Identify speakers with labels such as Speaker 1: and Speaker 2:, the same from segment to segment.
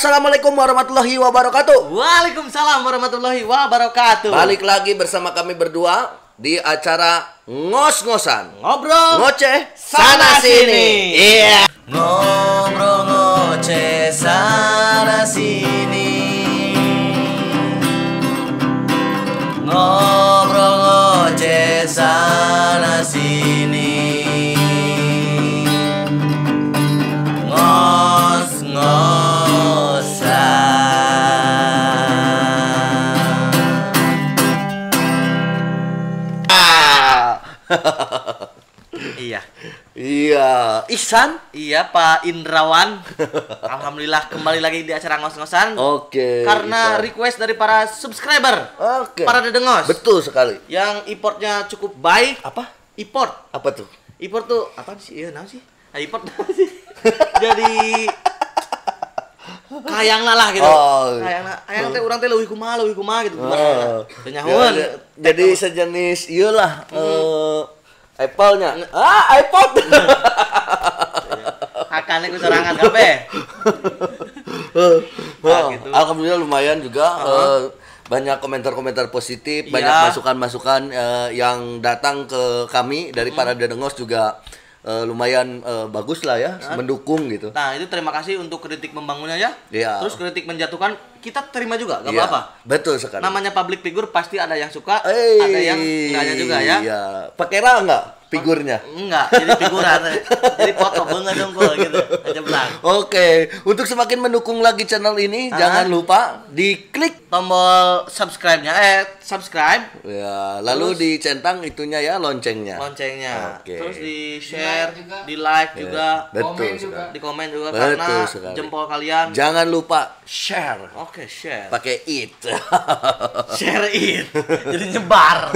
Speaker 1: Assalamualaikum warahmatullahi wabarakatuh.
Speaker 2: Waalaikumsalam warahmatullahi wabarakatuh.
Speaker 1: Balik lagi bersama kami berdua di acara ngos-ngosan,
Speaker 2: Ngobrol
Speaker 1: ngoceh
Speaker 2: sana sini.
Speaker 1: Iya.
Speaker 2: Ngobrol ngoceh sana sini. Ngobrol ngoceh sana sini. Iya.
Speaker 1: Iya, Ihsan.
Speaker 2: Iya, Pak Indrawan. Alhamdulillah kembali lagi di acara ngos-ngosan.
Speaker 1: Oke.
Speaker 2: Karena
Speaker 1: Ihsan.
Speaker 2: request dari para subscriber.
Speaker 1: Oke.
Speaker 2: Para dedengos.
Speaker 1: Betul sekali.
Speaker 2: Yang importnya cukup baik.
Speaker 1: Apa?
Speaker 2: Import.
Speaker 1: Apa tuh?
Speaker 2: Import tuh apa sih? Iya, naon sih? Import apa sih? Jadi kayangna lah gitu.
Speaker 1: Oh.
Speaker 2: Kayang teh urang teh leuwih kumaha gitu.
Speaker 1: Oh.
Speaker 2: Teu nyahoan.
Speaker 1: Jadi sejenis iyalah Apple-nya. iPod.
Speaker 2: Hakane ku sorangan kabeh.
Speaker 1: Gitu. Alhamdulillah lumayan juga banyak komentar-komentar positif,
Speaker 2: Iya.
Speaker 1: banyak masukan-masukan yang datang ke kami dari para dedengos juga lumayan bagus lah ya, mendukung gitu.
Speaker 2: Nah, itu terima kasih untuk kritik membangunnya ya.
Speaker 1: Iya.
Speaker 2: Terus kritik menjatuhkan kita terima juga, gak
Speaker 1: Iya,
Speaker 2: apa-apa.
Speaker 1: betul sekali.
Speaker 2: Namanya public figure pasti ada yang suka, ada yang enggaknya juga ya.
Speaker 1: Iya. Pakai ra enggak figurnya?
Speaker 2: Enggak, jadi figuran. Jadi foto banget dong kok gitu. Aja belang.
Speaker 1: Oke, untuk semakin mendukung lagi channel ini, jangan lupa diklik
Speaker 2: Tombol subscribe-nya, subscribe,
Speaker 1: ya, lalu dicentang itunya ya loncengnya.
Speaker 2: loncengnya.
Speaker 1: Oke.
Speaker 2: Terus di share, di like juga,
Speaker 1: Betul
Speaker 3: Komen juga.
Speaker 1: sekali.
Speaker 2: di komen juga
Speaker 1: Betul
Speaker 2: karena
Speaker 1: sekali.
Speaker 2: jempol kalian.
Speaker 1: Jangan lupa share.
Speaker 2: Oke, share.
Speaker 1: Pakai it.
Speaker 2: Share it. Jadi nyebar.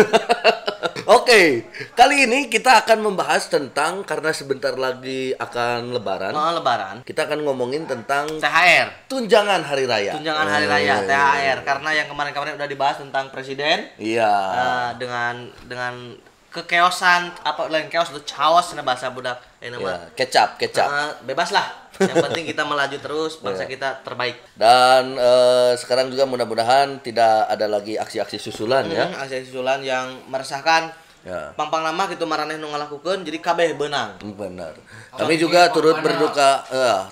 Speaker 1: Oke, kali ini kita akan membahas tentang karena sebentar lagi akan Lebaran.
Speaker 2: Mau lebaran.
Speaker 1: Kita akan ngomongin tentang
Speaker 2: THR.
Speaker 1: tunjangan hari raya.
Speaker 2: Tunjangan hari raya THR karena yang kemarin-kemarin udah dibahas tentang presiden
Speaker 1: Iya.
Speaker 2: dengan kekeosan apa lain keos itu chaos na bahasa budak
Speaker 1: Ya,
Speaker 2: nama
Speaker 1: kecap.
Speaker 2: bebas lah yang penting kita melaju terus bangsa kita terbaik.
Speaker 1: Dan sekarang juga mudah-mudahan tidak ada lagi aksi-aksi susulan ya.
Speaker 2: Aksi susulan yang meresahkan
Speaker 1: Ya.
Speaker 2: pampang nama gitu maraneh nu ngalakukeun jadi kabeh beunang.
Speaker 1: Benar. Kami juga turut berduka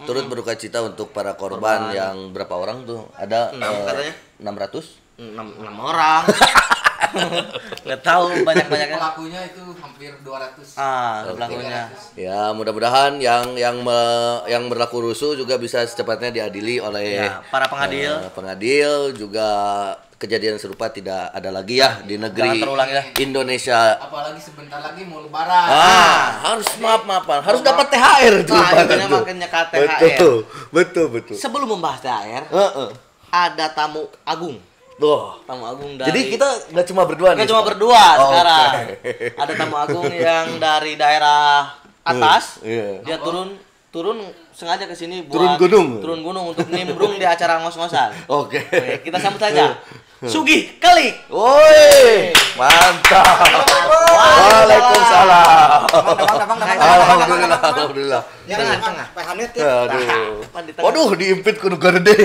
Speaker 1: turut berduka cita untuk para korban yang berapa orang tuh? Ada 600?
Speaker 2: 6 orang. Nggak tahu banyak-banyaknya.
Speaker 3: Pelakunya itu hampir 200.
Speaker 2: Pelakunya.
Speaker 1: Ya, mudah-mudahan yang berlaku rusuh juga bisa secepatnya diadili oleh
Speaker 2: Ya, para pengadil.
Speaker 1: Pengadil juga kejadian serupa tidak ada lagi ya di negeri
Speaker 2: Jangan terulang ya.
Speaker 1: Indonesia.
Speaker 3: Apalagi sebentar lagi mau lebaran.
Speaker 1: Harus maaf-maafan, harus dapat THR itu.
Speaker 2: Makanya makanya THR.
Speaker 1: Betul.
Speaker 2: Sebelum membahas THR, ada tamu agung.
Speaker 1: Tuh.
Speaker 2: Tamu agung dari
Speaker 1: Jadi kita nggak cuma berdua nih.
Speaker 2: nggak cuma
Speaker 1: sekarang?
Speaker 2: berdua sekarang.
Speaker 1: Oke.
Speaker 2: Ada tamu agung yang dari daerah atas.
Speaker 1: Iya.
Speaker 2: Dia turun sengaja ke sini buat
Speaker 1: Turun gunung.
Speaker 2: Turun gunung untuk nimbrung di acara ngos-ngosan.
Speaker 1: Oke.
Speaker 2: Oke, kita sambut saja. Sugih Kelik.
Speaker 1: Woi, mantap. Waalaikumsalam. Alhamdulillah.
Speaker 2: Tengah.
Speaker 1: Aduh.
Speaker 2: Apa di tengah?
Speaker 1: Waduh, diimpit kudu gede.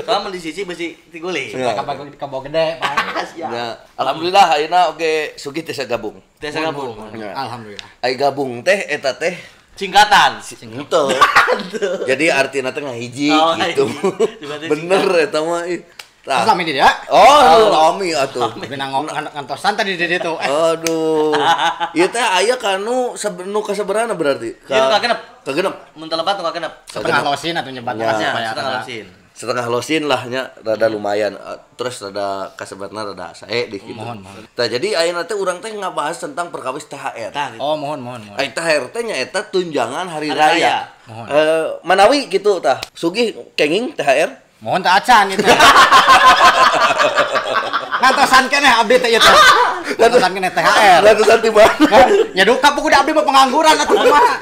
Speaker 2: Kamu di sisi besi tiguli.
Speaker 3: Kabau gede, Pak.
Speaker 1: Ya, alhamdulillah ayeuna oge Sugih teh gabung.
Speaker 2: Desa gabung.
Speaker 3: Alhamdulillah.
Speaker 1: Ai gabung teh eta teh
Speaker 2: Singkatan.
Speaker 1: henteu. Jadi artina teh ngahiji
Speaker 2: Oh,
Speaker 1: gitu.
Speaker 2: Juga teh
Speaker 1: Bener eta mah.
Speaker 3: Terus lami dia.
Speaker 1: Oh, lami atuh.
Speaker 3: Bina ngantosan tadi dia tuh.
Speaker 1: Aduh. Ieu teh aya kanu nu kasaberana berarti?
Speaker 2: Ieu kagenep.
Speaker 1: Kagenep.
Speaker 2: Mun teu lebat nu kagenep.
Speaker 3: Setengah losin atau nyebat
Speaker 1: Ya,
Speaker 2: Ya, setengah losin.
Speaker 1: Setengah losin lah nya rada lumayan. Terus rada kasebatna rada sae di kitu.
Speaker 3: Mohon.
Speaker 1: Tah jadi ayeuna teh urang teh ngabahas tentang perkawis THR.
Speaker 2: Tah, gitu.
Speaker 3: Oh, mohon.
Speaker 1: Ai THR teh nyaeta tunjangan hari
Speaker 2: Hari
Speaker 1: raya.
Speaker 3: raya.
Speaker 1: Manawi gitu tah. Sugih kenging THR.
Speaker 3: Mohon tak acan itu. Ngantosan keneh abdi teh ieu teh. Ngantosan keneh THR.
Speaker 1: Ratusan tiba.
Speaker 3: Nya duka pun kudu abdi mah pengangguran atuh kumaha.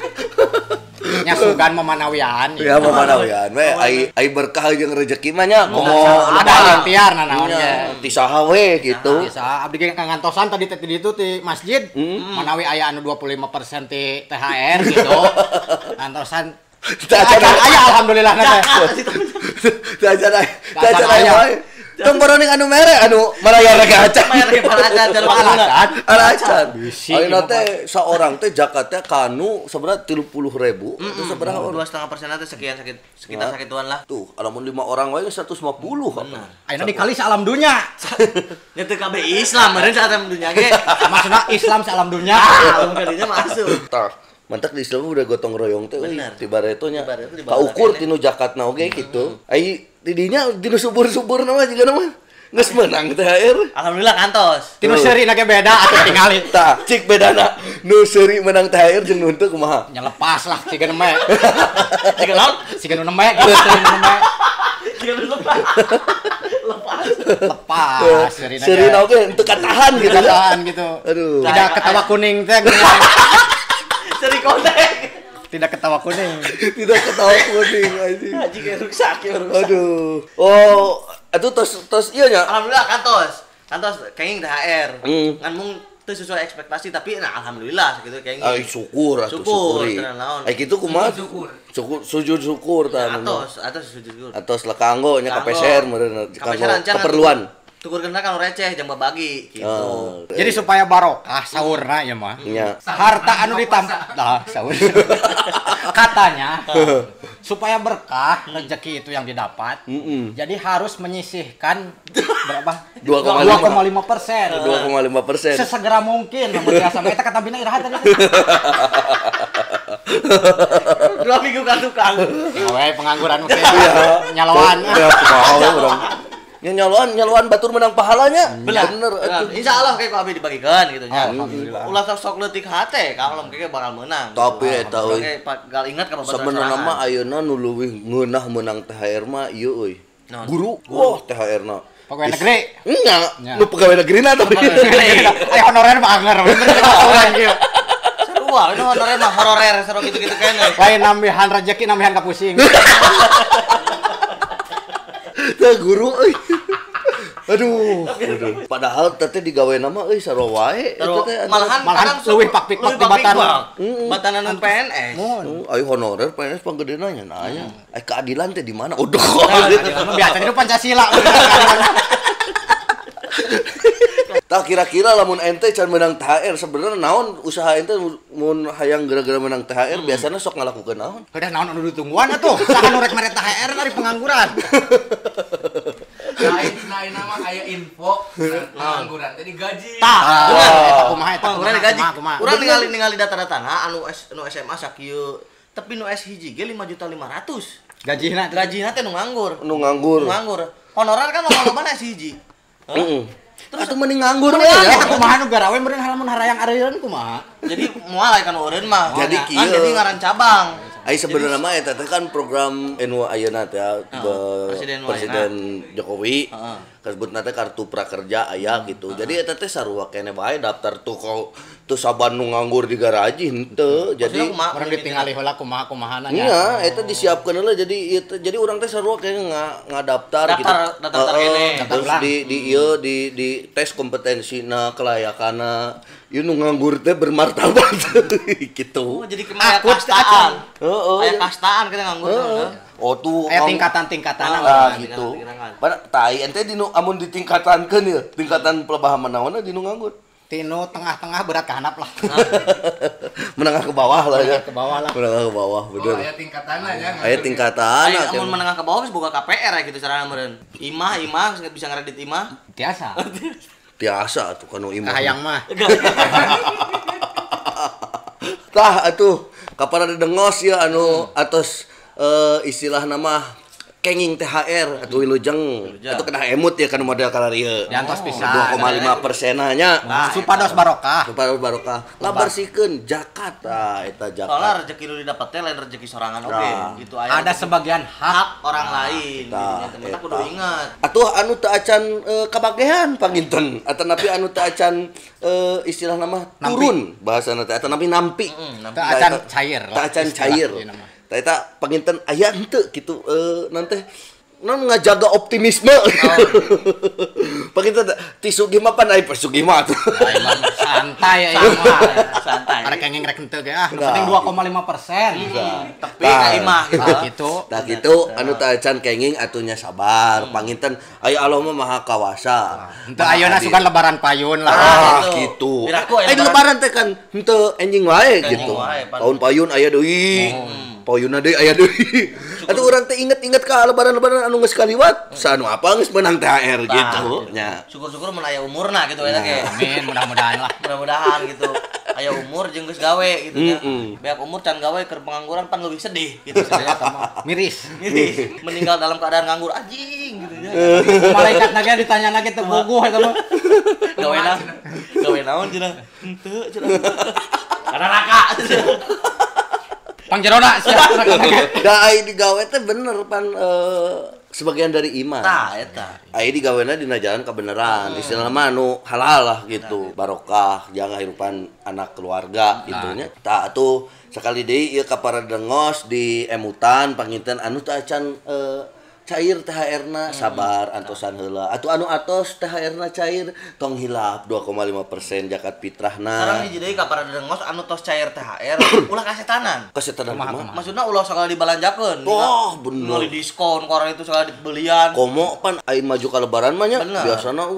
Speaker 3: Nya sugan memanawian.
Speaker 1: Ya mamanawian we ai berkah jeung rezeki mah nya
Speaker 3: Ada ikhtiar naonnya.
Speaker 1: Ti saha we gitu.
Speaker 3: Bisa abdi ge ngantosan tadi teh di ditu ti masjid. Manawi aya anu 25% ti THR gitu. Ngantosan
Speaker 1: Kita acara
Speaker 3: aya alhamdulillah teh.
Speaker 1: Jajan aya.
Speaker 3: Jajan
Speaker 1: Jajan
Speaker 3: aya.
Speaker 1: aya. Tong baroning anu mere anu maraya rega acan.
Speaker 2: Mayar ke palacan jalur palacan.
Speaker 1: Alacan.
Speaker 3: Bisi,
Speaker 1: Ayeuna
Speaker 3: gimana,
Speaker 1: teh seorang teh jakatnya kanu sebenarnya 30.000 itu seberapa orang?
Speaker 2: 2,5% teh sekitar sakituan lah.
Speaker 1: Tuh, alamun 5 orang wae 150 apa?
Speaker 3: Ayeuna dikali salam dunya.
Speaker 2: Nya teu kabeh Islam meureun saat dunya ge.
Speaker 3: Maksudna Islam salam dunya.
Speaker 2: Alum kadinya masuk.
Speaker 1: Tah, mantak di Islam udah gotong royong teh
Speaker 2: Bener.
Speaker 1: ti baretonya.
Speaker 2: Ti bareto di bawah
Speaker 1: Kaukur
Speaker 2: kene.
Speaker 1: tinu jakatna oge kitu. Ai didinya dinu subur-subur nama juga nama. Geus menang THR.
Speaker 2: Alhamdulillah kantos.
Speaker 3: Tinu seuri nage beda atuh tingali.
Speaker 1: Tah, cik bedana nu seuri menang THR jeung nu teu kumaha?
Speaker 3: Nya lepas lah siga neme.
Speaker 2: Jika laut,
Speaker 3: Siga nu neme geus seuri nu neme.
Speaker 2: jika lepas. Lepas.
Speaker 3: Lepas seuri nage.
Speaker 1: Seuri na oge teu katahan gitu.
Speaker 3: Keadaan gitu.
Speaker 1: Aduh.
Speaker 3: Tidak ketawa kuning teh.
Speaker 2: Seri kontek.
Speaker 3: Tidak ketawa kuning.
Speaker 1: Tidak ketawa kuning anjing.
Speaker 2: Haji kayak rusak ya rusak.
Speaker 1: Aduh. Oh, atuh tos ieu nya.
Speaker 2: Alhamdulillah kantos. Kantos kenging THR. Ngan mung teu sesuai ekspektasi tapi nah alhamdulillah gitu kenging.
Speaker 1: Ai syukur atuh
Speaker 2: Syukur,
Speaker 1: syukuri.
Speaker 2: tenan naon.
Speaker 1: Ai kitu kumaha? Syukur sujud syukur tah anu.
Speaker 2: Atos sujud.
Speaker 1: Atos lekanggo nya
Speaker 2: Kanggo.
Speaker 1: kapeser meureun
Speaker 2: Kapeser rancangan
Speaker 1: keperluan.
Speaker 2: Tukur kena kalau receh jang babagi gitu.
Speaker 1: Oh,
Speaker 3: Jadi supaya barokah saurna ya mah.
Speaker 1: nya.
Speaker 3: Harta anu ditampa sahur. Katanya supaya berkah rezeki itu yang didapat. Jadi harus menyisihkan berapa? 2,5%.
Speaker 1: 2,5%.
Speaker 3: Sesegera mungkin namun biasa eta kata bina iraha tadi.
Speaker 2: 2 minggu kan tukang.
Speaker 3: Awe pengangguran mungkin
Speaker 1: Iya.
Speaker 3: nyaloan.
Speaker 1: Ya kumaha we urang. Nya nyaloan batur menang pahalanya. Bener atuh.
Speaker 2: Insya Allah kayak abi dibagikan gitu nya.
Speaker 3: Alhamdulillah.
Speaker 2: Ulah sok leutik hate kalau kayak bakal menang.
Speaker 1: Tapi eta euy.
Speaker 2: Kayak gal ingat ka
Speaker 1: Sebenarnya mah ayeuna nu leuwih ngeunah menang THR mah ieu euy.
Speaker 2: Naon?
Speaker 1: Guru. Wah, THR-na.
Speaker 3: Pegawai negeri.
Speaker 1: Enggak,
Speaker 3: Nya.
Speaker 1: nu pegawai negeri na tapi.
Speaker 3: Ayo honorer mah anger. Orang kieu.
Speaker 2: Seru wah, itu honorer mah hororer seru gitu-gitu kan.
Speaker 3: Lain nambihan rezeki nambihan kapusing.
Speaker 1: Tah guru euy. Aduh. Padahal teh digawe nama euy sarua wae eta teh.
Speaker 2: Malahan
Speaker 3: Malahan leuwih pakpik-pak di Batan.
Speaker 2: Batanan PNS.
Speaker 1: Ayo honorer PNS panggedena nya nah aya. Keadilan teh di mana? Udah.
Speaker 3: Biasanya itu Pancasila.
Speaker 1: Tah kira-kira lamun ente can menang THR sebenarnya naon usaha ente mun hayang gara-gara menang THR biasanya sok ngalakukeun naon?
Speaker 3: Udah naon anu ditungguan atuh. Saha nu rek mere THR dari pengangguran.
Speaker 4: Lain nama aya info pengangguran tadi gaji.
Speaker 2: Tah, bener.
Speaker 3: Eta kumaha eta?
Speaker 2: Urang digaji.
Speaker 3: Kumaha?
Speaker 2: Urang ningali data-datana anu SMA sakieu tapi nu S1 ge 5.500.000.
Speaker 3: Gajina
Speaker 2: Gajina teh nu nganggur.
Speaker 1: Nu nganggur.
Speaker 2: Nu nganggur. Honorer kan loba S1.
Speaker 1: Heeh. Terus atuh mending nganggur we
Speaker 3: ya.
Speaker 1: ya.
Speaker 3: Eta kumaha nu garawe meureun halamun harayang areureun kumaha?
Speaker 2: Jadi moal kan eureun mah.
Speaker 1: Jadi
Speaker 2: Kan
Speaker 1: kieu.
Speaker 2: jadi ngaran cabang.
Speaker 1: Ai sebenarnya mah eta teh kan program NU ayeuna teh Presiden Jokowi. Kasebutna teh kartu prakerja aya gitu. Jadi eta teh sarua keneh bae daftar tuh saban nu nganggur di garaji henteu. Jadi
Speaker 3: Orang ditinggali heula kumaha-kumahana nya.
Speaker 1: iya, eta disiapkeun heula jadi urang teh sarua kayaknya ngadaftar gitu.
Speaker 2: Daftar kene.
Speaker 1: Terus di tes kompetensina, kelayakanna. Ieu nu nganggur teh bermartabat gitu.
Speaker 2: Oh, jadi kemaya kastaan.
Speaker 1: Heeh.
Speaker 2: Aya kastaan kita nganggur.
Speaker 1: Oh tuh
Speaker 3: Aya tingkatan-tingkatan.
Speaker 1: gitu. Pada tai ente dinu amun ditingkatankeun ya, tingkatan pelebahan naonna dinu nganggur.
Speaker 3: Tinu tengah-tengah berat ka handap lah.
Speaker 1: Menengah ke bawah lah ya.
Speaker 3: Ke bawah lah.
Speaker 1: Menengah ke bawah,
Speaker 4: Oh,
Speaker 1: bener.
Speaker 4: aya tingkatanna ya.
Speaker 1: Aya tingkatan.
Speaker 2: Ayo amun menengah ke bawah geus boga KPR ya gitu carana meureun. Imah bisa ngeredit imah.
Speaker 3: Tiasa.
Speaker 1: Tiasa atuh kanu imah.
Speaker 3: Hayang mah.
Speaker 1: Tah atuh kapan ada dengos ya anu atos istilah nama kenging THR atau wilujeng atau kena emut ya kan model kalarieu.
Speaker 3: Diantos pisan.
Speaker 1: 2,5%-nya.
Speaker 3: Supados barokah.
Speaker 1: Supados barokah. Labarsikeun zakat eta
Speaker 2: Soalnya
Speaker 1: zakat.
Speaker 2: rezeki lu didapat teh lain rezeki sorangan oge. Gitu
Speaker 3: Ada sebagian hak.
Speaker 2: hak orang lain.
Speaker 1: Tah,
Speaker 2: Kita
Speaker 1: eta.
Speaker 2: kudu ingat.
Speaker 1: Atuh anu teu acan kabagehan panginten ataupun anu teu acan istilah nama turun bahasana teh ataupun nampi.
Speaker 3: Teu acan cair
Speaker 1: Teu acan cair. Eta panginten aya henteu kitu nanti ngajaga optimisme. Pakita tisu gimana pan ai persugi mah tuh.
Speaker 3: Santai ya mah. Santai. Arek kenging rek henteu ge penting 2,5%.
Speaker 2: Tapi ka imah
Speaker 3: gitu.
Speaker 1: Tah gitu anu teh can kenging atunya sabar. Panginten aya Allah mah maha kawasa.
Speaker 3: Henteu ayeuna sugan lebaran payun lah.
Speaker 1: Gitu. Ai lebaran teh kan henteu enjing wae gitu. Tahun payun aya deui. Payunna deui aya deui. Atuh urang teh inget-inget ka lebaran-lebaran anu geus kaliwat, sanu apa geus menang THR gitu nya.
Speaker 2: Syukur-syukur mun aya umurna gitu eta ge.
Speaker 3: Amin, mudah-mudahan lah.
Speaker 2: Mudah-mudahan gitu. Aya umur jeung geus gawe gitu nya. Beak umur can gawe keur pengangguran pan leuwih sedih gitu saya mah.
Speaker 3: Miris.
Speaker 2: Meninggal dalam keadaan nganggur anjing gitu nya.
Speaker 3: Malaikat nage ditanya lagi teu bogoh eta mah.
Speaker 2: Gawe naon cenah? Henteu cenah. Karena raka.
Speaker 3: Pangjerona sia
Speaker 1: Da ai digawe teh bener pan sebagian dari iman.
Speaker 2: Tah eta.
Speaker 1: Ai digawena dina jalan kebenaran. Istilahna mah anu halal lah gitu. Barokah jangan hirupan anak keluarga gitu nya. Tah atuh sakali deui ieu kaparadengos di emutan panginten anu teh acan cair THR-na sabar antosan heula. Atuh anu atos THR-na cair tong hilap 2,5% zakat fitrahna.
Speaker 2: Sareng hiji deui kaparadengos anu tos cair THR ulah kasetanan.
Speaker 1: Kasetanan kumaha?
Speaker 2: Maksudna ulah sakali dibalanjakeun.
Speaker 1: Oh, bener.
Speaker 2: Ngali diskon orang itu sakali dibelian.
Speaker 1: Komo pan ai maju ka lebaran mah nya biasana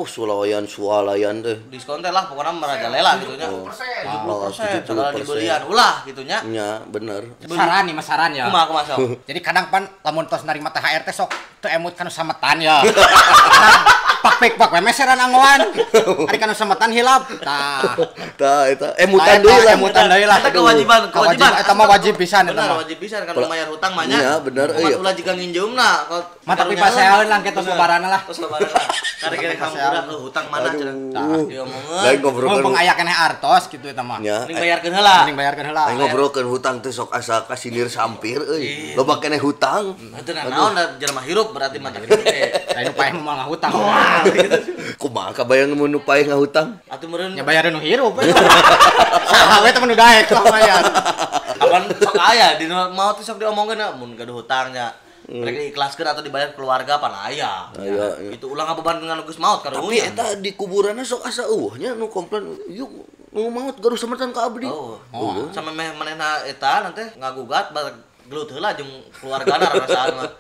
Speaker 1: sualayan teh.
Speaker 2: Diskon teh lah pokona merajalela gitu nya. 70% sakali dibelian ulah gitu nya.
Speaker 1: Nya bener.
Speaker 3: saran nih mas saran ya
Speaker 2: Kumaha sok.
Speaker 3: jadi kadang pan lamun tos narima THR teh sok teu emut kana sametan ya pak meseran anggoan ari kana sametan hilap tah
Speaker 1: Eta emutan deui lah.
Speaker 2: Eta kewajiban
Speaker 3: eta mah wajib pisan eta mah
Speaker 2: wajib pisan kan bayar hutang mah nya.
Speaker 1: Iya bener euy.
Speaker 2: Ulah jika nginjeumna.
Speaker 3: mah tapi paseaeun lang kitu lebaran lah
Speaker 2: Tos lebaran lah. Karek hamura ke hutang mana cenah. Ieu omongan.
Speaker 1: Lain ngobrolkeun.
Speaker 3: mumpung aya keneh artos kitu eta mah
Speaker 1: Nya.
Speaker 2: Mending bayarkeun heula.
Speaker 3: mending bayarkeun heula
Speaker 1: Lain ngobrolkeun hutang teh sok asa kasinir sampir euy. Loba keneh hutang.
Speaker 2: Itu naon da jelema hirup berarti mah teh.
Speaker 3: lain upaya mah ngahutang
Speaker 1: Kumaha kabayang mun nu paeh ngahutang?
Speaker 2: Atuh meureun
Speaker 3: nya bayareun nu hirup saha we teh nu daek lah bayar
Speaker 2: kapan sok aya di mau teh sok diomongkeun mun gaduh hutangnya. Mereka ikhlaskeun atau dibayar keluarga pan aya. Itu ulah ngabeban dengan geus maot ka
Speaker 1: Tapi eta di kuburanna sok asa eueuhnya nu komplain yuk nu maot garuh sametan ka abdi.
Speaker 2: Oh. Sama manehna eta nanti ngagugat gelut heula jeung keluargana rasaan mah.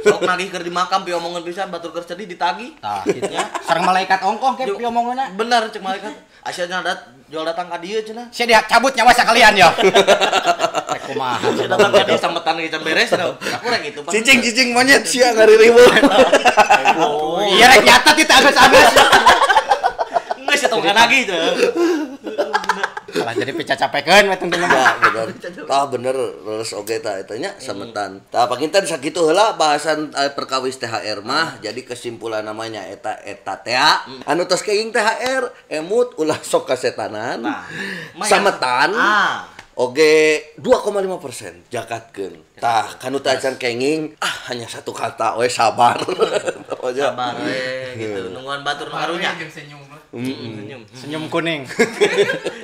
Speaker 2: Sok nagih keur di makam piomongan pisan batur keur sedih ditagih.
Speaker 3: tah kitu nya sareng malaikat ongkoh ke piomongeunna
Speaker 2: Bener cek malaikat. Asyana jual datang ka dieu cenah.
Speaker 3: sia dia cabut nyawa sakalian ya kumaha
Speaker 2: Sia datang ka dieu sambetan geus beres cenah. Aku rek kitu pan.
Speaker 1: Cicing monyet sia ngaririweuh.
Speaker 3: iya rek nyatet itu agas-agas
Speaker 2: Geus eta mah nagih cenah.
Speaker 3: Salah jadi picacapekeun we tunggu mah.
Speaker 1: Bener. Tah bener leres oge tah eta nya sametan. Tah pakinten sakitu heula bahasan perkawis THR mah jadi kesimpulan namanya eta teh anu tos kenging THR emut ulah sok kasetanan. Sametan. Oge 2,5% jakatkeun. Tah kanu teh acan kenging hanya satu kata we sabar.
Speaker 2: Sabar we gitu. Nungguan batur nu karunya.
Speaker 3: Senyum kuning.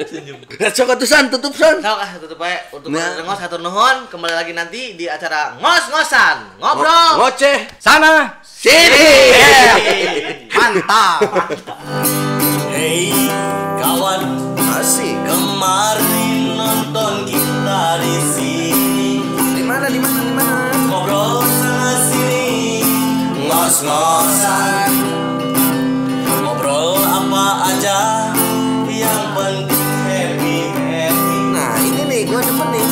Speaker 2: Senyum.
Speaker 1: Sok atusan tutup san.
Speaker 2: Sok tutup bae untuk ngos hatur nuhun kembali lagi nanti di acara ngos-ngosan ngobrol
Speaker 1: Ngoceh
Speaker 3: Sana
Speaker 1: sini.
Speaker 3: mantap.
Speaker 5: Hei kawan,
Speaker 1: Asik.
Speaker 5: kemarin nonton kita di sini.
Speaker 1: Di mana?
Speaker 5: Ngobrol sana sini, ngos-ngosan. Ngobrol apa aja, yang penting happy.
Speaker 1: Nah, ini nih gua demen nih.